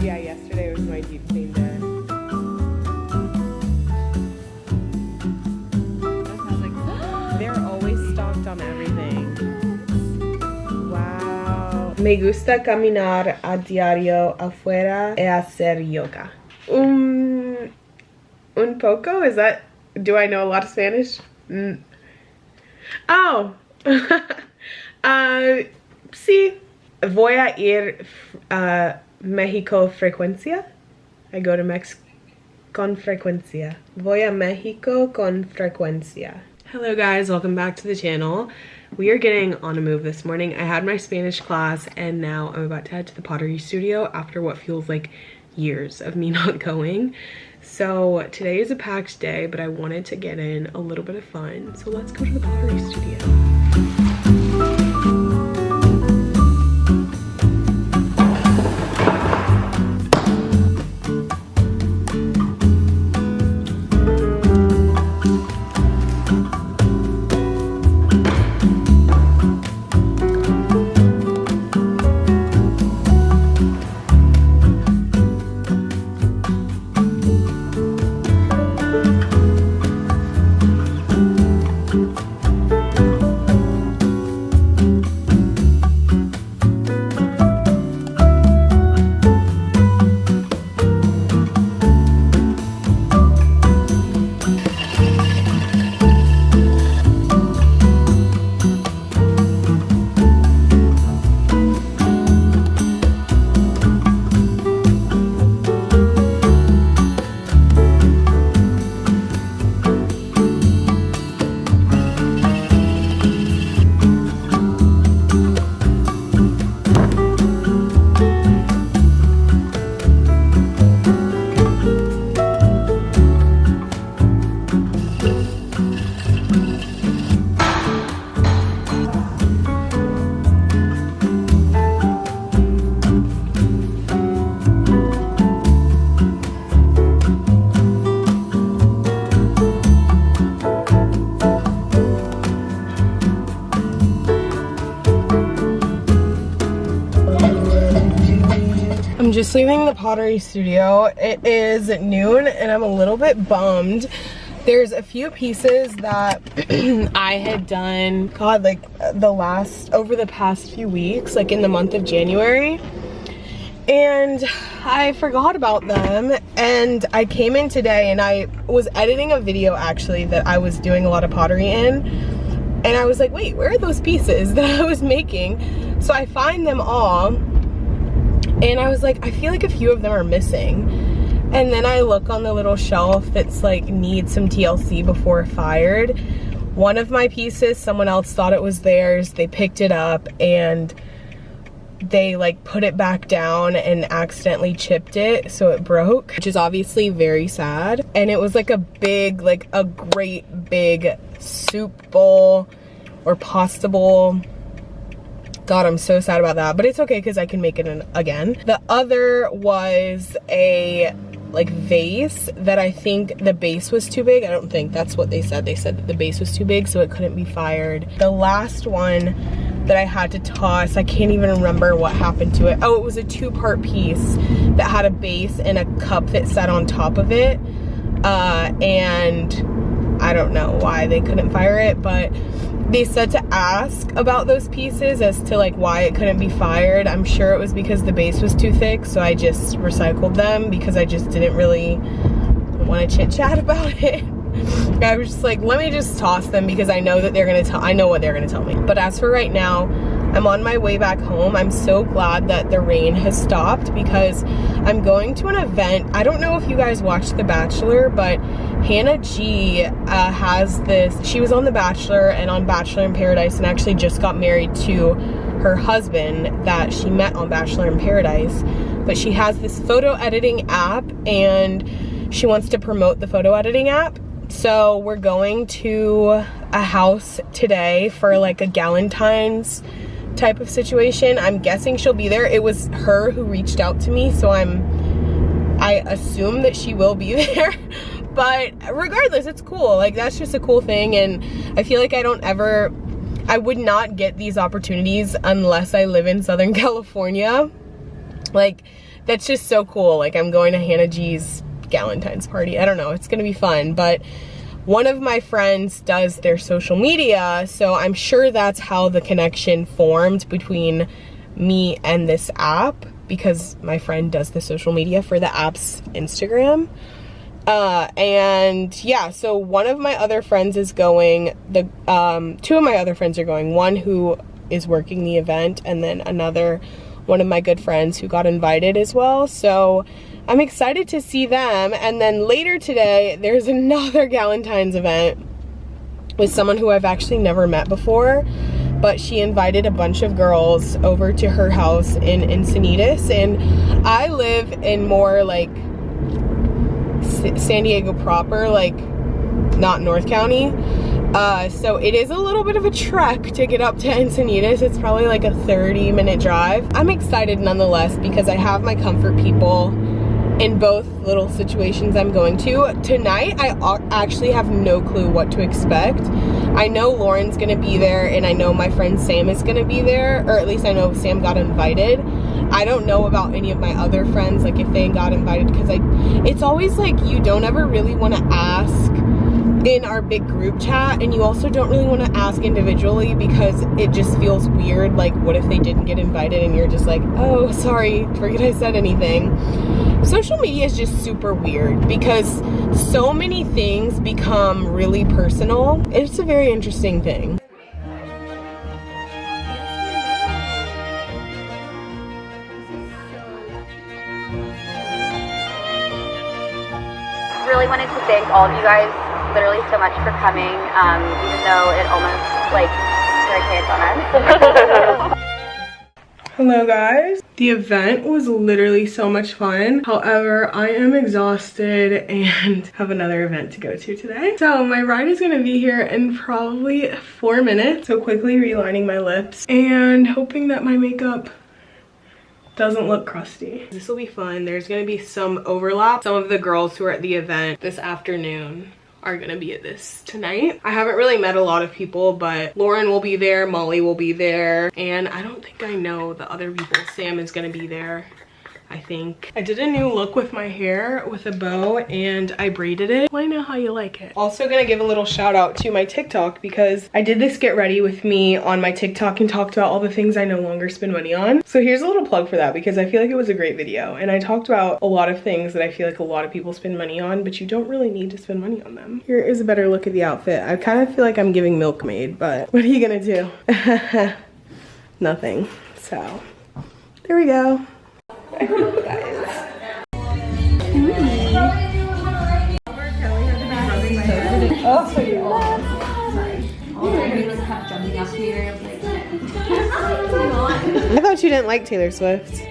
Yeah, yesterday was my deep clean day. They're always stocked on everything. Wow. Me gusta caminar a diario afuera e hacer yoga. Un poco? Is that, do I know a lot of Spanish? Oh. Sí. Voy a ir a México frecuencia. I go to Mexico con frecuencia. Voy a México con frecuencia. Hello guys, welcome back to the channel. We are getting on a move this morning. I had my Spanish class and now I'm about to head to the pottery studio after what feels like years of me not going. So today is a packed day, but I wanted to get in a little bit of fun. So let's go to the pottery studio. I'm just leaving the pottery studio. It is noon and I'm a little bit bummed. There's a few pieces that I had done, God, like over the past few weeks, like in the month of January. And I forgot about them, and I came in today and I was editing a video actually that I was doing a lot of pottery in. And I was like, wait, where are those pieces that I was making? So I find them all. And I was like, I feel like a few of them are missing. And then I look on the little shelf that's like needs some TLC before fired. One of my pieces, someone else thought it was theirs. They picked it up and they like put it back down and accidentally chipped it, so it broke, which is obviously very sad. And it was like a big, like a great big soup bowl or pasta bowl. God, I'm so sad about that, but it's okay because I can make it again. The other was a like vase that I think the base was too big. I don't think that's what they said. They said that the base was too big, so it couldn't be fired. The last one that I had to toss, I can't even remember what happened to it. Oh, it was a two-part piece that had a base and a cup that sat on top of it. And I don't know why they couldn't fire it, but they said to ask about those pieces as to like why it couldn't be fired. I'm sure it was because the base was too thick, so I just recycled them because I just didn't really want to chit chat about it. I was just like, let me just toss them because I know that I know what they're gonna tell me. But as for right now, I'm on my way back home. I'm so glad that the rain has stopped because I'm going to an event. I don't know if you guys watched The Bachelor, but Hannah G has this, she was on The Bachelor and on Bachelor in Paradise and actually just got married to her husband that she met on Bachelor in Paradise. But she has this photo editing app and she wants to promote the photo editing app. So we're going to a house today for like a Galentine's type of situation. I'm guessing she'll be there. It was her who reached out to me, so I assume that she will be there. But regardless, it's cool. Like, that's just a cool thing, and I feel like I would not get these opportunities unless I live in Southern California. Like, that's just so cool. Like, I'm going to Hannah G's Galentine's party. I don't know, it's gonna be fun. But one of my friends does their social media, so I'm sure that's how the connection formed between me and this app, because my friend does the social media for the app's Instagram. And yeah, so one of my other friends is going, two of my other friends are going, one who is working the event, and then one of my good friends who got invited as well. So I'm excited to see them. And then later today, there's another Galentine's event with someone who I've actually never met before, but she invited a bunch of girls over to her house in Encinitas, and I live in more like San Diego proper, like not North County. So it is a little bit of a trek to get up to Encinitas. It's probably like a 30-minute drive. I'm excited nonetheless because I have my comfort people in both little situations I'm going to. Tonight, I actually have no clue what to expect. I know Lauren's gonna be there, and I know my friend Sam is gonna be there, or at least I know Sam got invited. I don't know about any of my other friends, like if they got invited, because it's always like you don't ever really want to ask in our big group chat, and you also don't really want to ask individually because it just feels weird. Like, what if they didn't get invited and you're just like, oh, sorry, forget I said anything. Social media is just super weird because so many things become really personal. It's a very interesting thing. Really wanted to thank all of you guys literally so much for coming, even though it almost like turned chaos on us. Hello guys. The event was literally so much fun. However, I am exhausted and have another event to go to today. So my ride is gonna be here in probably 4 minutes. So quickly relining my lips and hoping that my makeup doesn't look crusty. This will be fun. There's gonna be some overlap. Some of the girls who are at the event this afternoon are gonna be at this tonight. I haven't really met a lot of people, but Lauren will be there, Molly will be there, and I don't think I know the other people. Sam is gonna be there, I think. I did a new look with my hair with a bow, and I braided it. Let me know how you like it. Also gonna give a little shout out to my TikTok because I did this get ready with me on my TikTok and talked about all the things I no longer spend money on. So here's a little plug for that because I feel like it was a great video, and I talked about a lot of things that I feel like a lot of people spend money on, but you don't really need to spend money on them. Here is a better look at the outfit. I kind of feel like I'm giving milkmaid, but what are you gonna do? Nothing. So there we go. Oh, so you are. I thought you didn't like Taylor Swift.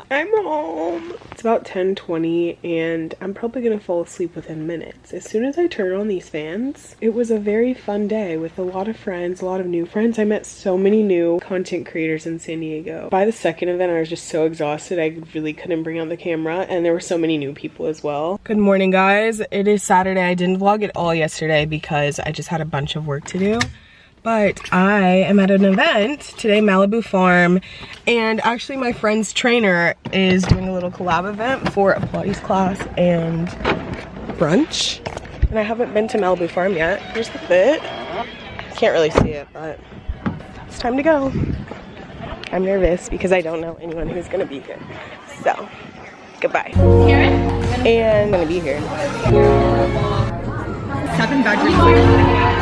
I'm home. It's about 10:20 and I'm probably gonna fall asleep within minutes. As soon as I turn on these fans, it was a very fun day with a lot of friends, a lot of new friends. I met so many new content creators in San Diego. By the second event, I was just so exhausted I really couldn't bring out the camera, and there were so many new people as well. Good morning, guys. It is Saturday. I didn't vlog at all yesterday because I just had a bunch of work to do. But I am at an event today, Malibu Farm, and actually my friend's trainer is doing a little collab event for a Pilates class and brunch. And I haven't been to Malibu Farm yet. Here's the fit. Can't really see it, but it's time to go. I'm nervous because I don't know anyone who's gonna be here. So, goodbye. And I'm gonna be here. 7 bedrooms.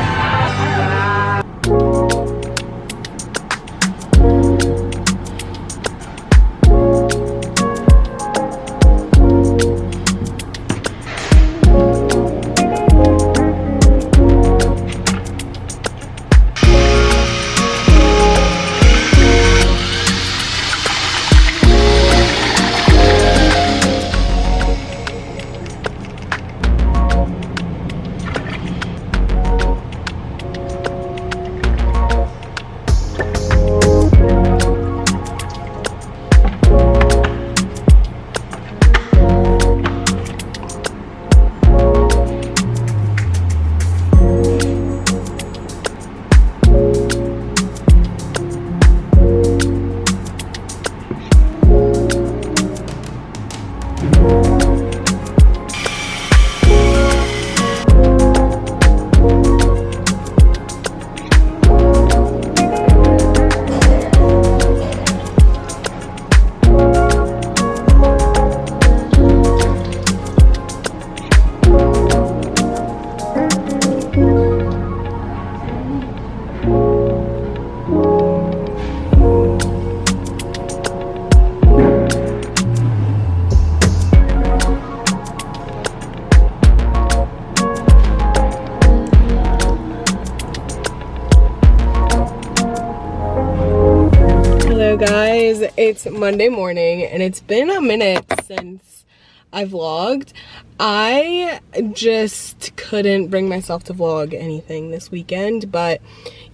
Guys, it's Monday morning and it's been a minute since I vlogged. I just couldn't bring myself to vlog anything this weekend, but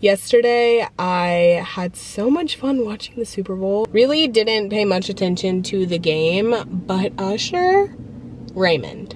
yesterday I had so much fun watching the Super Bowl. Really didn't pay much attention to the game, but Usher, Raymond,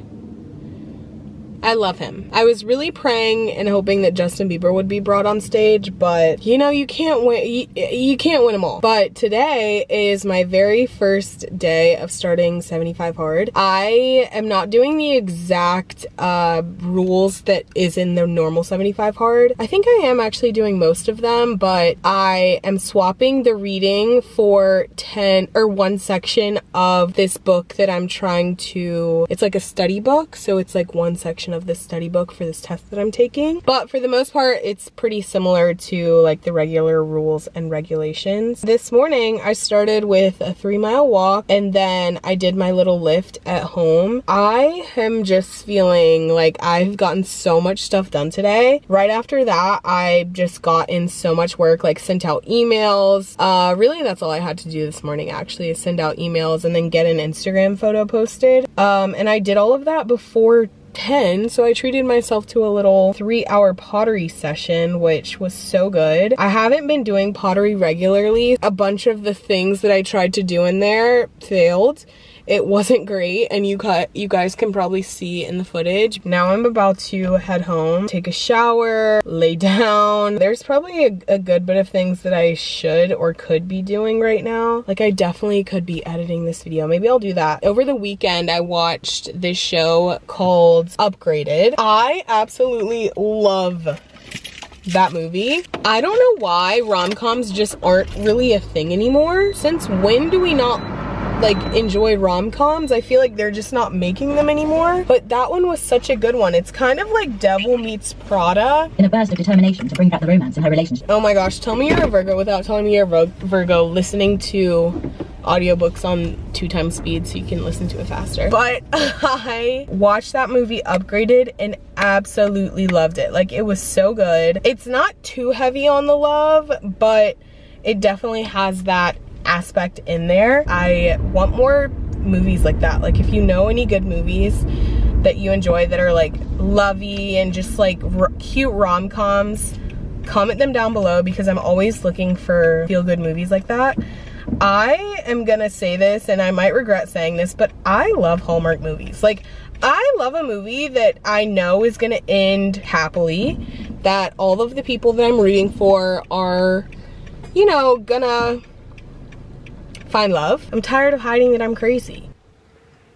I love him. I was really praying and hoping that Justin Bieber would be brought on stage, but you know, you can't win. You can't win them all. But today is my very first day of starting 75 Hard. I am not doing the exact rules that is in the normal 75 Hard. I think I am actually doing most of them, but I am swapping the reading for 10 or one section of this book that I'm trying to, it's like a study book, so it's like one section of this study book for this test that I'm taking. But for the most part, it's pretty similar to like the regular rules and regulations. This morning, I started with a 3-mile walk and then I did my little lift at home. I am just feeling like I've gotten so much stuff done today. Right after that, I just got in so much work, like sent out emails. Really, that's all I had to do this morning actually, is send out emails and then get an Instagram photo posted. And I did all of that before 10, so I treated myself to a little 3-hour pottery session, which was so good. I haven't been doing pottery regularly. A bunch of the things that I tried to do in there failed. It wasn't great, and you guys can probably see in the footage. Now I'm about to head home, take a shower, lay down. There's probably a good bit of things that I should or could be doing right now. Like I definitely could be editing this video. Maybe I'll do that. Over the weekend, I watched this show called Upgraded. I absolutely love that movie. I don't know why rom-coms just aren't really a thing anymore. Since when do we not like enjoy rom-coms? I feel like they're just not making them anymore, but that one was such a good one. It's kind of like Devil Meets Prada. In a burst of determination to bring back the romance in her relationship. Oh my gosh, tell me you're a Virgo without telling me you're a Virgo, listening to audiobooks on 2x speed so you can listen to it faster. But I watched that movie Upgraded and absolutely loved it. Like it was so good. It's not too heavy on the love, but it definitely has that aspect in there. I want more movies like that. Like if you know any good movies that you enjoy that are like lovey and just like cute rom-coms, comment them down below because I'm always looking for feel-good movies like that. I am gonna say this and I might regret saying this, but I love Hallmark movies. Like I love a movie that I know is gonna end happily, that all of the people that I'm rooting for are, you know, gonna find love. I'm tired of hiding that I'm crazy.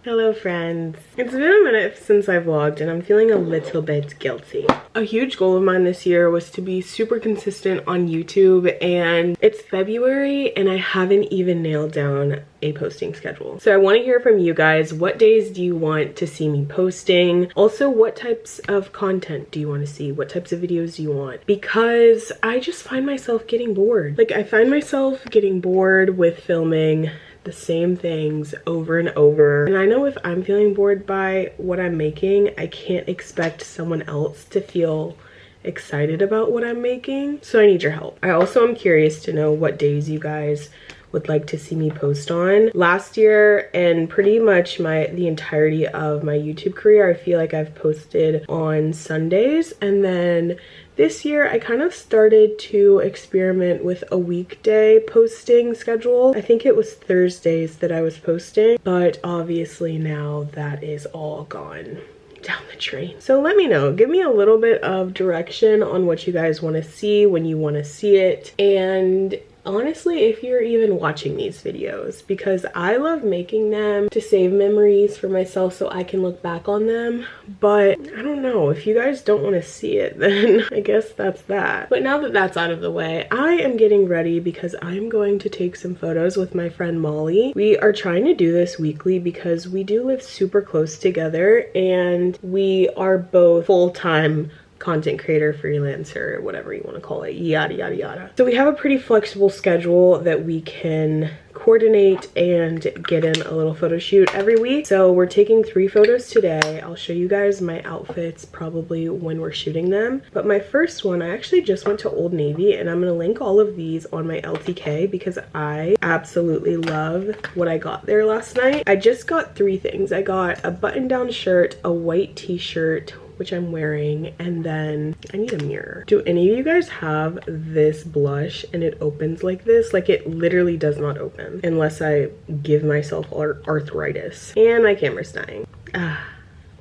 Hello friends. It's been a minute since I vlogged and I'm feeling a little bit guilty. A huge goal of mine this year was to be super consistent on YouTube, and it's February and I haven't even nailed down a posting schedule. So I want to hear from you guys. What days do you want to see me posting? Also, what types of content do you want to see? What types of videos do you want? Because I just find myself getting bored. Like I find myself getting bored with filming the same things over and over. And I know if I'm feeling bored by what I'm making, I can't expect someone else to feel excited about what I'm making. So I need your help. I also am curious to know what days you guys would like to see me post on. Last year and pretty much the entirety of my YouTube career, I feel like I've posted on Sundays, and then this year I kind of started to experiment with a weekday posting schedule. I think it was Thursdays that I was posting, but obviously now that is all gone down the drain. So let me know, give me a little bit of direction on what you guys want to see, when you want to see it, and honestly, if you're even watching these videos, because I love making them to save memories for myself so I can look back on them. But I don't know, if you guys don't want to see it, then I guess that's that. But now that that's out of the way, I am getting ready because I'm going to take some photos with my friend Molly. We are trying to do this weekly because we do live super close together and we are both full-time content creator, freelancer, whatever you want to call it, yada yada yada. So we have a pretty flexible schedule that we can coordinate and get in a little photo shoot every week. So we're taking 3 photos today. I'll show you guys my outfits probably when we're shooting them. But my first one, I actually just went to Old Navy, and I'm gonna link all of these on my LTK because I absolutely love what I got there last night. I just got 3 things. I got a button-down shirt, a white t-shirt, which I'm wearing, and then I need a mirror. Do any of you guys have this blush and it opens like this? Like, it literally does not open unless I give myself arthritis. And my camera's dying.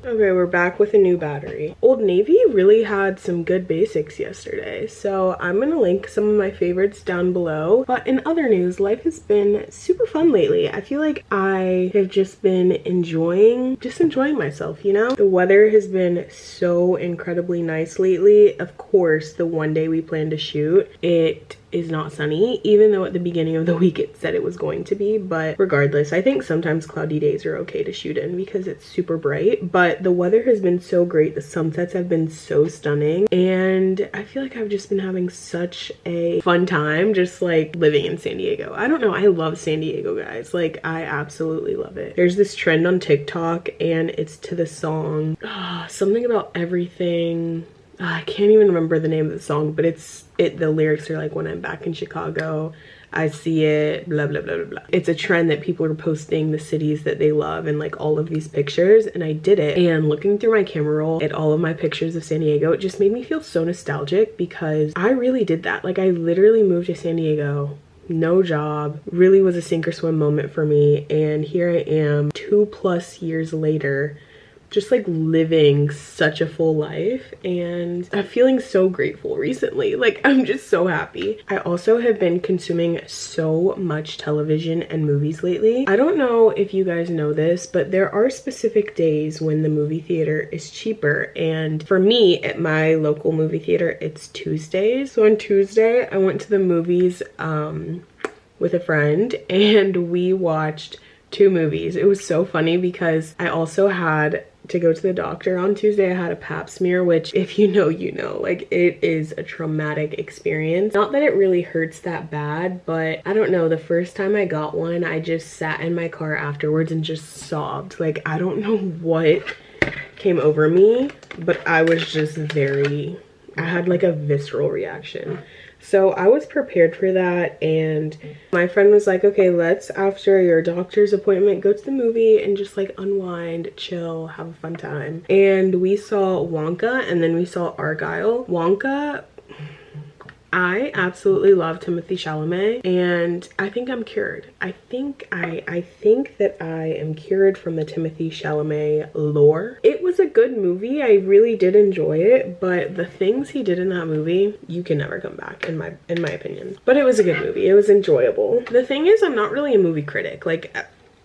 Okay, we're back with a new battery. Old Navy really had some good basics yesterday, so I'm gonna link some of my favorites down below. But in other news, life has been super fun lately. I feel like I have just been enjoying myself, you know? The weather has been so incredibly nice lately. Of course, the one day we plan to shoot, it is not sunny, even though at the beginning of the week it said it was going to be. But regardless, I think sometimes cloudy days are okay to shoot in because it's super bright. But the weather has been so great. The sunsets have been so stunning, and I feel like I've just been having such a fun time just like living in San Diego. I don't know, I love San Diego, guys. Like, I absolutely love it. There's this trend on TikTok, and it's to the song something about everything. I can't even remember the name of the song, but the lyrics are like, when I'm back in Chicago, I see it, blah, blah, blah, blah, blah. It's a trend that people are posting the cities that they love and like all of these pictures, and I did it. And looking through my camera roll at all of my pictures of San Diego, it just made me feel so nostalgic because I really did that. Like, I literally moved to San Diego, no job, really was a sink or swim moment for me. And here I am 2+ years later, just like living such a full life, and I'm feeling so grateful recently. Like, I'm just so happy. I also have been consuming so much television and movies lately. I don't know if you guys know this, but there are specific days when the movie theater is cheaper, and for me at my local movie theater it's Tuesdays. So on Tuesday I went to the movies with a friend, and we watched 2 movies. It was so funny because I also had to go to the doctor on Tuesday. I had a pap smear, which if you know, you know, like, it is a traumatic experience. Not that it really hurts that bad, but I don't know, the first time I got one, I just sat in my car afterwards and just sobbed. Like, I don't know what came over me, but I was just I had like a visceral reaction. So I was prepared for that, and my friend was like, okay, let's, after your doctor's appointment, go to the movie and just like unwind, chill, have a fun time. And we saw Wonka, and then we saw Argyle. Wonka, I absolutely love Timothée Chalamet, and I think I'm cured. I think that I am cured from the Timothée Chalamet lore. It was a good movie. I really did enjoy it, but the things he did in that movie, you can never come back, in my opinion. But it was a good movie. It was enjoyable. The thing is, I'm not really a movie critic. Like,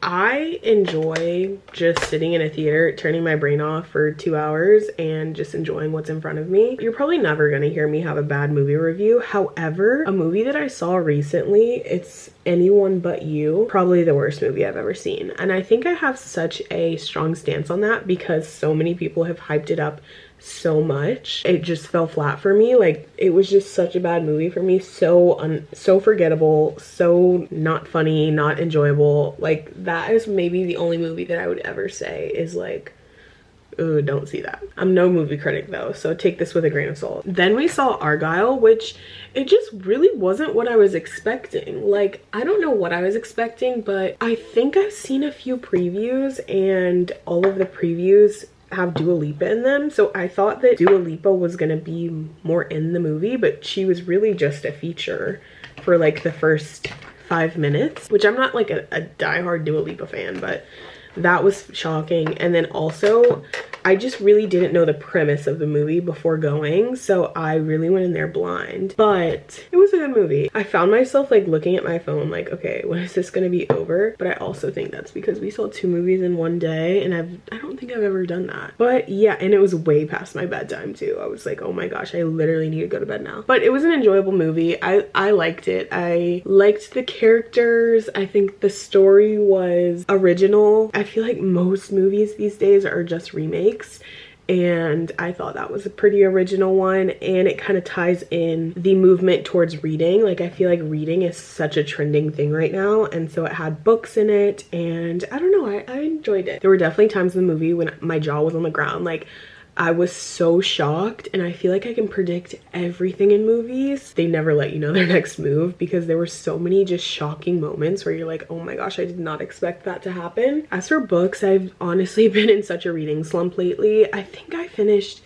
I enjoy just sitting in a theater, turning my brain off for 2 hours and just enjoying what's in front of me. You're probably never gonna hear me have a bad movie review. However, a movie that I saw recently, it's Anyone But You, probably the worst movie I've ever seen. And I think I have such a strong stance on that because so many people have hyped it up so much. It just fell flat for me. Like, it was just such a bad movie for me. So forgettable, so not funny, not enjoyable. Like, that is maybe the only movie that I would ever say is like, ooh, don't see that. I'm no movie critic though, so take this with a grain of salt. Then we saw Argyle, which it just really wasn't what I was expecting. Like, I don't know what I was expecting, but I think I've seen a few previews, and all of the previews have Dua Lipa in them, so I thought that Dua Lipa was gonna be more in the movie, but she was really just a feature for like the first 5 minutes, which I'm not like a diehard Dua Lipa fan, but that was shocking. And then also, I just really didn't know the premise of the movie before going, so I really went in there blind. But it was a good movie. I found myself like looking at my phone like, okay, when is this gonna be over? But I also think that's because we saw 2 movies in one day, and I don't think I've ever done that. But yeah, and it was way past my bedtime too. I was like, oh my gosh, I literally need to go to bed now. But it was an enjoyable movie. I liked it. I liked the characters. I think the story was original. I feel like most movies these days are just remakes, and I thought that was a pretty original one, and it kind of ties in the movement towards reading. Like I feel like reading is such a trending thing right now, and so it had books in it, and I don't know, I enjoyed it. There were definitely times in the movie when my jaw was on the ground. Like I was so shocked, and I feel like I can predict everything in movies. They never let you know their next move because there were so many just shocking moments where you're like, oh my gosh, I did not expect that to happen. As for books, I've honestly been in such a reading slump lately. I think I finished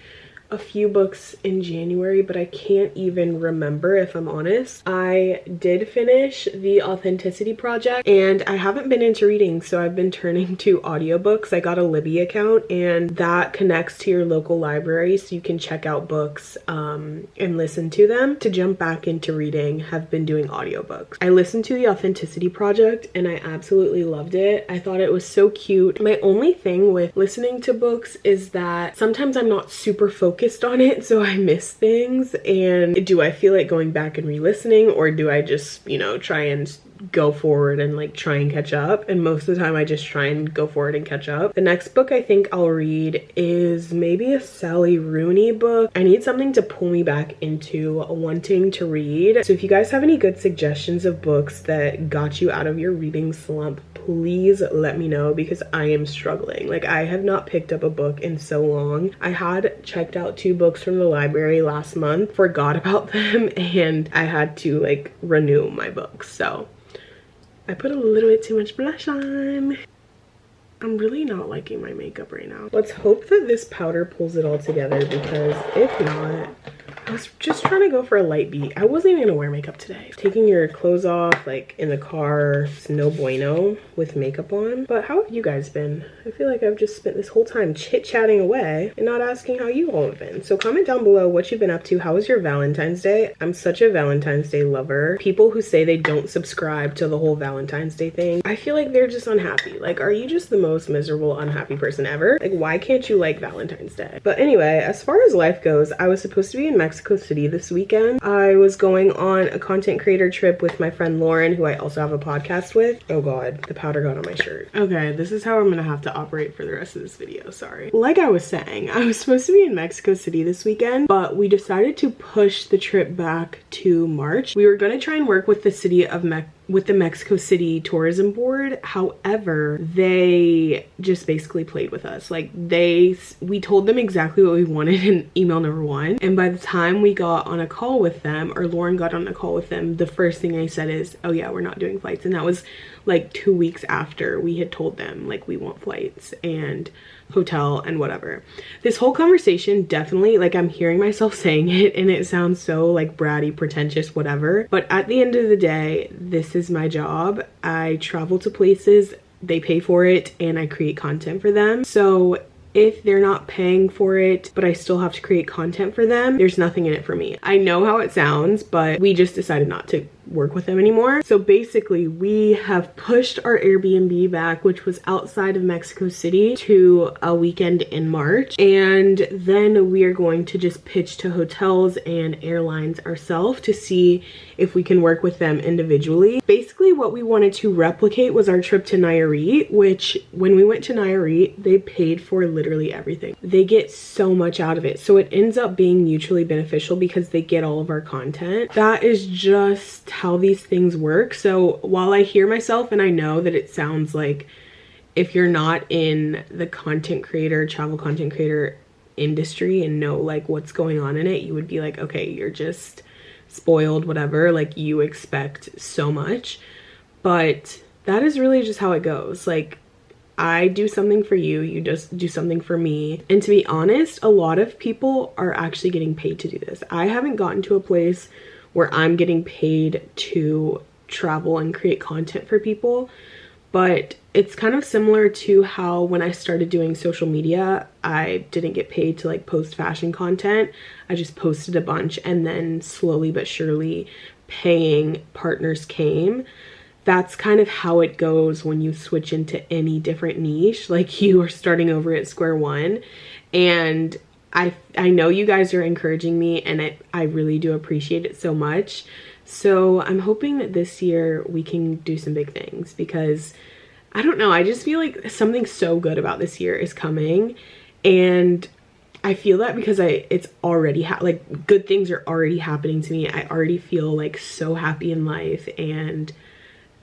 a few books in January, but I can't even remember, if I'm honest. I did finish The Authenticity Project, and I haven't been into reading, so I've been turning to audiobooks. I got a Libby account, and that connects to your local library, so you can check out books and listen to them. To jump back into reading, have been doing audiobooks. I listened to The Authenticity Project, and I absolutely loved it. I thought it was so cute. My only thing with listening to books is that sometimes I'm not super focused on it, so I miss things. And do I feel like going back and re-listening, or do I just, you know, try and go forward and like try and catch up? And most of the time I just try and go forward and catch up. The next book I think I'll read is maybe a Sally Rooney book. I need something to pull me back into wanting to read. So if you guys have any good suggestions of books that got you out of your reading slump, please let me know, because I am struggling. Like I have not picked up a book in so long. I had checked out 2 books from the library last month, forgot about them, and I had to like renew my books. So I put a little bit too much blush on. I'm really not liking my makeup right now. Let's hope that this powder pulls it all together, because if not, I was just trying to go for a light beat. I wasn't even gonna wear makeup today. Taking your clothes off like in the car is no bueno with makeup on. But how have you guys been? I feel like I've just spent this whole time chit-chatting away and not asking how you all have been. So comment down below what you've been up to. How was your Valentine's Day? I'm such a Valentine's Day lover. People who say they don't subscribe to the whole Valentine's Day thing, I feel like they're just unhappy. Like, are you just the most miserable, unhappy person ever? Like, why can't you like Valentine's Day? But anyway, as far as life goes, I was supposed to be in Mexico City this weekend. I was going on a content creator trip with my friend Lauren, who I also have a podcast with. Oh god, the powder got on my shirt. Okay, this is how I'm gonna have to operate for the rest of this video, sorry. Like I was saying, I was supposed to be in Mexico City this weekend, but we decided to push the trip back to March. We were gonna try and work with the city of with the Mexico City Tourism Board. However, they just basically played with us. Like we told them exactly what we wanted in email number 1. And by the time we got on a call with them, or Lauren got on a call with them, the first thing they said is, oh yeah, we're not doing flights. And that was like 2 weeks after we had told them like we want flights and hotel and whatever. This whole conversation definitely, like, I'm hearing myself saying it and it sounds so like bratty, pretentious, whatever, but at the end of the day, this is my job. I travel to places, they pay for it, and I create content for them. So if they're not paying for it, but I still have to create content for them, there's nothing in it for me. I know how it sounds, but we just decided not to work with them anymore. So basically we have pushed our Airbnb back, which was outside of Mexico City, to a weekend in March, and then we are going to just pitch to hotels and airlines ourselves to see if we can work with them individually. Basically what we wanted to replicate was our trip to Nayarit, which when we went to Nayarit, they paid for literally everything. They get so much out of it, so it ends up being mutually beneficial because they get all of our content. That is just how these things work. So while I hear myself and I know that it sounds like if you're not in the content creator, travel content creator industry and know like what's going on in it, you would be like, okay, you're just spoiled, whatever, like you expect so much. But that is really just how it goes. Like, I do something for you, you just do something for me. And to be honest, a lot of people are actually getting paid to do this. I haven't gotten to a place where I'm getting paid to travel and create content for people, but it's kind of similar to how when I started doing social media, I didn't get paid to like post fashion content. I just posted a bunch, and then slowly but surely paying partners came. That's kind of how it goes when you switch into any different niche. Like, you are starting over at square one, and I know you guys are encouraging me, and I really do appreciate it so much. So I'm hoping that this year we can do some big things, because I don't know, I just feel like something so good about this year is coming, and I feel that because it's already like good things are already happening to me. I already feel like so happy in life, and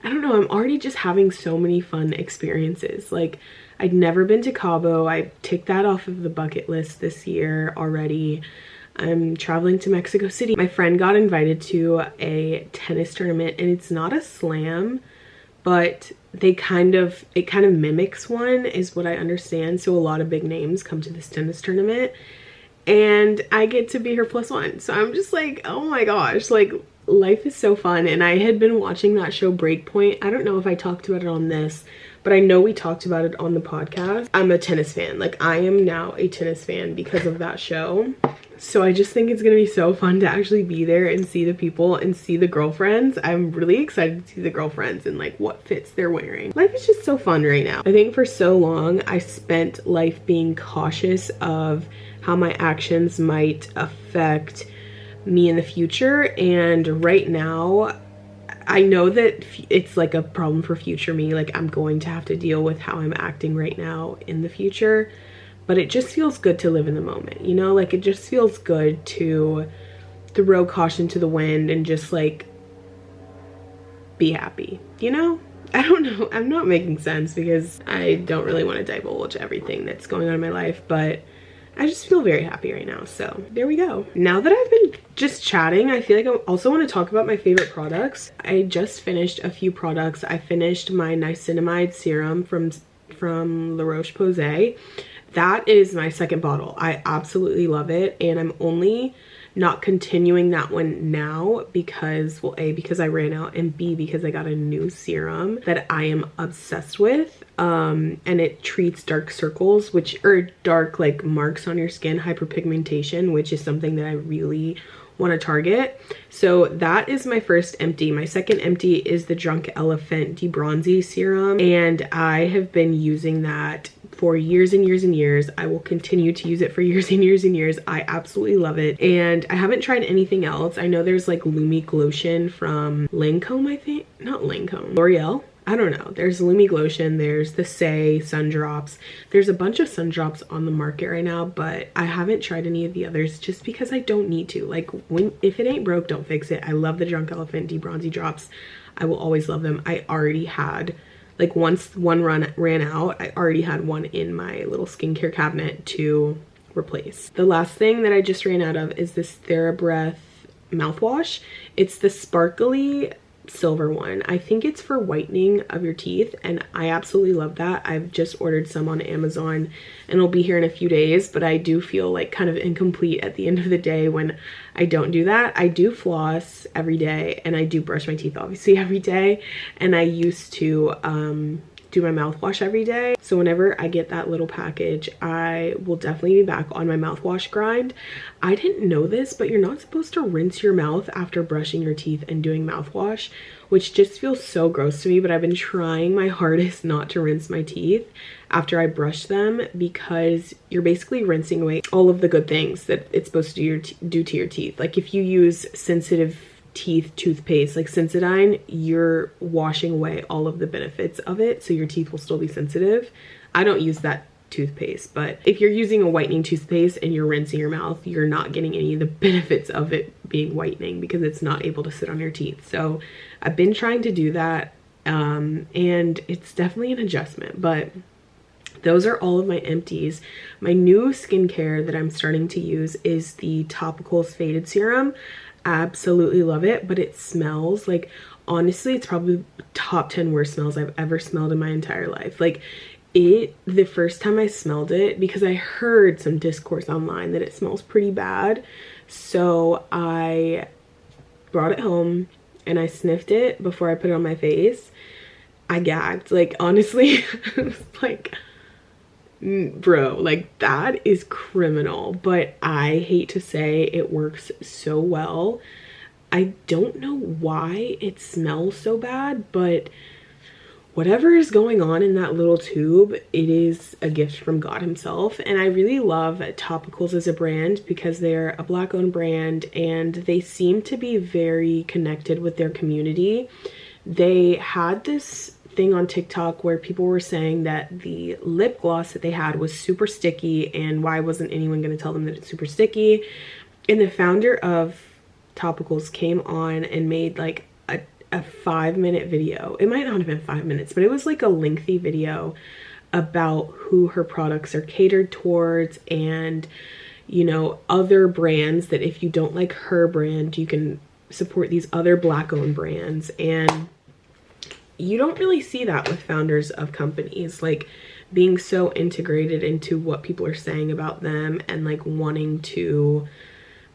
I don't know, I'm already just having so many fun experiences. Like, I'd never been to Cabo. I ticked that off of the bucket list this year already. I'm traveling to Mexico City. My friend got invited to a tennis tournament, and it's not a slam, but it kind of mimics one, is what I understand. So a lot of big names come to this tennis tournament, and I get to be her +1. So I'm just like, oh my gosh, like, life is so fun. And I had been watching that show Breakpoint. I don't know if I talked about it on this, but I know we talked about it on the podcast. I'm a tennis fan. Like, I am now a tennis fan because of that show. So I just think it's gonna be so fun to actually be there and see the people and see the girlfriends. I'm really excited to see the girlfriends and like what fits they're wearing. Life is just so fun right now. I think for so long I spent life being cautious of how my actions might affect me in the future, and right now I know that it's like a problem for future me. Like, I'm going to have to deal with how I'm acting right now in the future, but it just feels good to live in the moment, you know? Like, it just feels good to throw caution to the wind and just like be happy, you know? I don't know, I'm not making sense because I don't really want to divulge everything that's going on in my life, but I just feel very happy right now. So there we go. Now that I've been just chatting, I feel like I also want to talk about my favorite products. I just finished a few products. I finished my niacinamide serum from La Roche-Posay. That is my second bottle. I absolutely love it, and I'm only not continuing that one now because, well, A, because I ran out, and B, because I got a new serum that I am obsessed with. And it treats dark circles, or dark like marks on your skin, hyperpigmentation, which is something that I really want to target. So that is my first empty. My second empty is the Drunk Elephant Debronzy serum, and I have been using that for years and years and years. I will continue to use it for years and years and years. I absolutely love it, and I haven't tried anything else. I know there's like Lumi Glotion from Lancome, I think. Not Lancome, L'Oreal. I don't know. There's Lumi Glotion, there's the Say sun drops. There's a bunch of sun drops on the market right now, but I haven't tried any of the others just because I don't need to. Like, if it ain't broke, don't fix it. I love the Drunk Elephant Debronzy drops. I will always love them. I already had, like, once one ran out, I already had one in my little skincare cabinet to replace. The last thing that I just ran out of is this TheraBreath mouthwash. It's the sparkly silver one. I think it's for whitening of your teeth, and I absolutely love that. I've just ordered some on Amazon and it'll be here in a few days, but I do feel like kind of incomplete at the end of the day when I don't do that. I do floss every day, and I do brush my teeth obviously every day, and I used to do my mouthwash every day. So whenever I get that little package, I will definitely be back on my mouthwash grind. I didn't know this, but you're not supposed to rinse your mouth after brushing your teeth and doing mouthwash, which just feels so gross to me, but I've been trying my hardest not to rinse my teeth after I brush them, because you're basically rinsing away all of the good things that it's supposed to do to your teeth. Like, if you use sensitive teeth toothpaste like Sensodyne, you're washing away all of the benefits of it, so your teeth will still be sensitive. I don't use that toothpaste, but if you're using a whitening toothpaste and you're rinsing your mouth, you're not getting any of the benefits of it being whitening because it's not able to sit on your teeth. So I've been trying to do that, and it's definitely an adjustment, but those are all of my empties. My new skincare that I'm starting to use is the Topicals Faded Serum. Absolutely love it, but it smells like, honestly, it's probably top 10 worst smells I've ever smelled in my entire life. Like, the first time I smelled it, because I heard some discourse online that it smells pretty bad, so I brought it home and I sniffed it before I put it on my face. I gagged, like, honestly. I was like, bro, like, that is criminal. But I hate to say, it works so well. I don't know why it smells so bad, but whatever is going on in that little tube, it is a gift from God himself. And I really love Topicals as a brand because they're a Black-owned brand and they seem to be very connected with their community. They had this thing on TikTok where people were saying that the lip gloss that they had was super sticky, and why wasn't anyone going to tell them that it's super sticky? And the founder of Topicals came on and made like a 5-minute video. It might not have been 5 minutes, but it was like a lengthy video about who her products are catered towards, and you know, other brands that if you don't like her brand, you can support these other Black owned brands. And you don't really see that with founders of companies, like being so integrated into what people are saying about them and like wanting to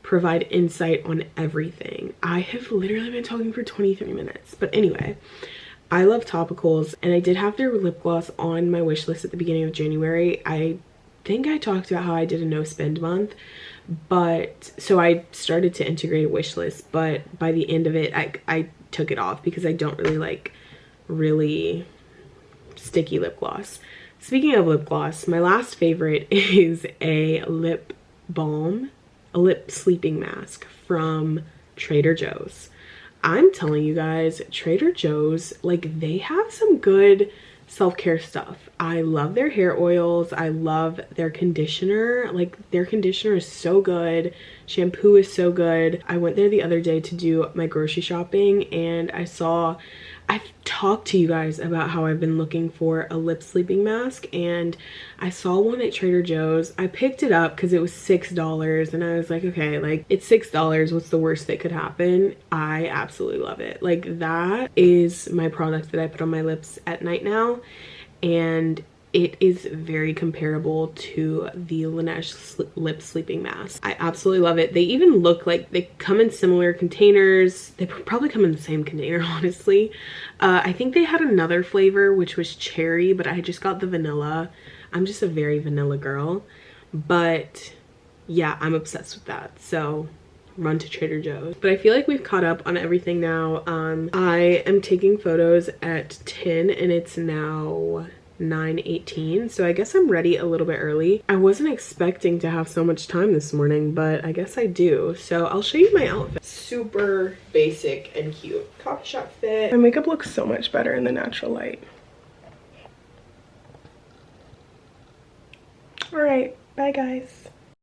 provide insight on everything. I have literally been talking for 23 minutes, but anyway, I love Topicals, and I did have their lip gloss on my wish list at the beginning of January. I think I talked about how I did a no spend month, but so I started to integrate a wish list, but by the end of it I took it off because I don't really like really sticky lip gloss. Speaking of lip gloss, my last favorite is a lip balm, a lip sleeping mask from Trader Joe's. I'm telling you guys, Trader Joe's, like, they have some good self-care stuff. I love their hair oils. I love their conditioner. Like, their conditioner is so good. Shampoo is so good. I went there the other day to do my grocery shopping, and I've talked to you guys about how I've been looking for a lip sleeping mask, and I saw one at Trader Joe's. I picked it up because it was $6, and I was like, okay, like, it's $6. What's the worst that could happen? I absolutely love it. Like, that is my product that I put on my lips at night now, and it is very comparable to the Laneige lip sleeping mask. I absolutely love it. They even look like they come in similar containers. They probably come in the same container, honestly. I think they had another flavor, which was cherry, but I just got the vanilla. I'm just a very vanilla girl. But yeah, I'm obsessed with that. So run to Trader Joe's. But I feel like we've caught up on everything now. I am taking photos at 10 and it's now 9:18, so I guess I'm ready a little bit early. I wasn't expecting to have so much time this morning, but I guess I do. So I'll show you my outfit. Super basic and cute. Coffee shop fit. My makeup looks so much better in the natural light. All right, bye guys.